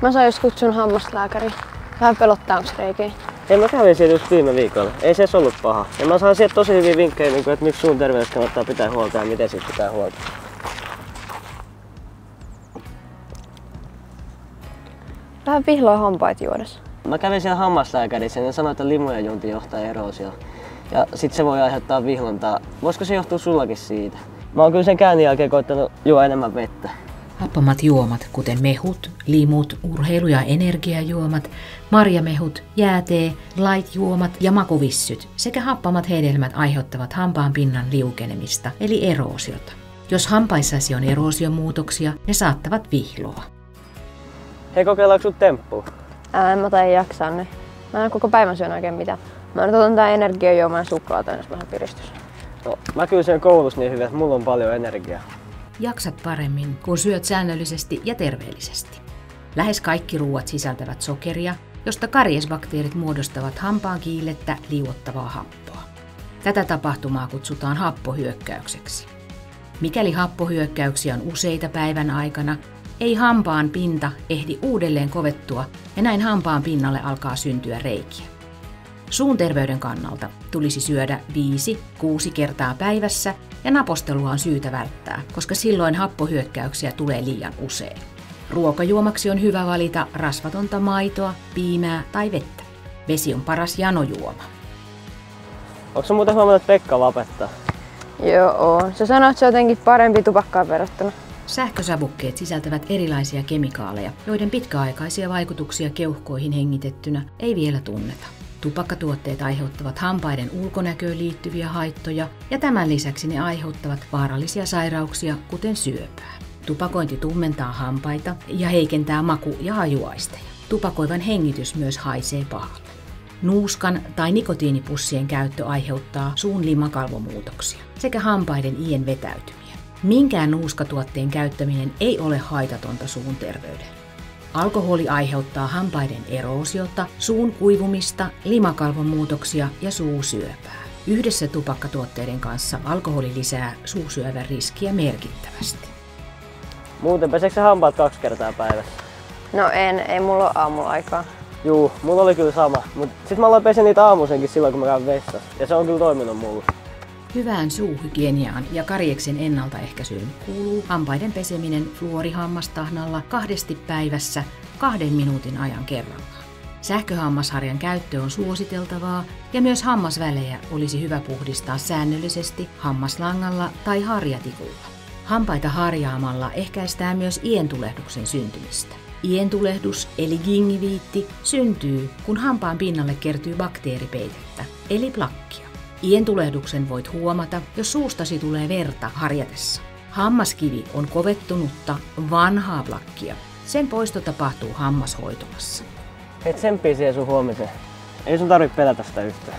Mä sain just kutsun hammaslääkäriin. Vähän pelottaa, onks reikiä. Ei, mä kävin siitä just viime viikolla. Ei se edes ollut paha. Ja mä saan sieltä tosi hyviä vinkkejä, että miksi suun terveys kannattaa pitää huolta ja miten siitä pitää huolta. Vähän vihloa hampaat juodessa. Mä kävin siellä hammaslääkärissä ja ne sanoi, että limujen juonti johtaa eroosioon. Ja sit se voi aiheuttaa vihlontaa. Voisiko se johtua sullakin siitä? Mä oon kyllä sen käynnin jälkeen koittanut juo enemmän vettä. Happamat juomat, kuten mehut, limut, urheilu- ja energiajuomat, marjamehut, jäätee, light-juomat ja makuvissyt sekä happamat hedelmät aiheuttavat hampaan pinnan liukenemista eli eroosiota. Jos hampaissasi on eroosiomuutoksia, ne saattavat vihloa. Hei, kokeillaanko sut temppua? En mä tai jaksaa ne. Mä en koko päivän syön oikein mitään. Mä nyt otan tää energiajuomaa ja suklaata, jos vähän piristys. No, mä kyllä syön koulussa niin hyvin, että mulla on paljon energiaa. Jaksat paremmin, kun syöt säännöllisesti ja terveellisesti. Lähes kaikki ruuat sisältävät sokeria, josta kariesbakteerit muodostavat hampaan kiillettä liuottavaa happoa. Tätä tapahtumaa kutsutaan happohyökkäykseksi. Mikäli happohyökkäyksiä on useita päivän aikana, ei hampaan pinta ehdi uudelleen kovettua ja näin hampaan pinnalle alkaa syntyä reikiä. Suun terveyden kannalta tulisi syödä 5-6 kertaa päivässä ja napostelua on syytä välttää, koska silloin happohyökkäyksiä tulee liian usein. Ruokajuomaksi on hyvä valita rasvatonta maitoa, piimää tai vettä. Vesi on paras janojuoma. Onko sä muuten huomannut, että Pekka lopettaa? Joo, se sanoo, että se on jotenkin parempi tupakkaan verrattuna. Sähkösavukkeet sisältävät erilaisia kemikaaleja, joiden pitkäaikaisia vaikutuksia keuhkoihin hengitettynä ei vielä tunneta. Tupakkatuotteet aiheuttavat hampaiden ulkonäköön liittyviä haittoja ja tämän lisäksi ne aiheuttavat vaarallisia sairauksia, kuten syöpää. Tupakointi tummentaa hampaita ja heikentää maku- ja hajuaisteja. Tupakoivan hengitys myös haisee pahalle. Nuuskan tai nikotiinipussien käyttö aiheuttaa suun limakalvomuutoksia sekä hampaiden ien vetäytymiä. Minkään nuuskatuotteen käyttäminen ei ole haitatonta suun terveydelle. Alkoholi aiheuttaa hampaiden eroosiota, suun kuivumista, limakalvomuutoksia ja suusyöpää. Yhdessä tupakkatuotteiden kanssa alkoholi lisää suusyövän riskiä merkittävästi. Muuten peseekö sä hampaat 2 kertaa päivässä? No ei mulla ole aamulla aikaa. Juu, mulla oli kyllä sama, mutta sit mä aloin pesen niitä aamuisenkin silloin kun mä käyn vessassa. Ja se on kyllä toiminut mulle. Hyvään suuhygieniaan ja karieksen ennaltaehkäisyyn kuuluu hampaiden peseminen fluorihammastahnalla 2 päivässä 2 minuutin ajan kerrallaan. Sähköhammasharjan käyttö on suositeltavaa ja myös hammasvälejä olisi hyvä puhdistaa säännöllisesti hammaslangalla tai harjatikulla. Hampaita harjaamalla ehkäistään myös ientulehduksen syntymistä. Ientulehdus eli gingiviitti syntyy, kun hampaan pinnalle kertyy bakteeripeitettä eli plakkia. Ientulehduksen voit huomata, jos suustasi tulee verta harjatessa. Hammaskivi on kovettunutta, vanhaa plakkia. Sen poisto tapahtuu hammashoitolassa. Hei, tsemppii siihen sun huomiseen. Ei sun tarvitse pelätä sitä yhtään.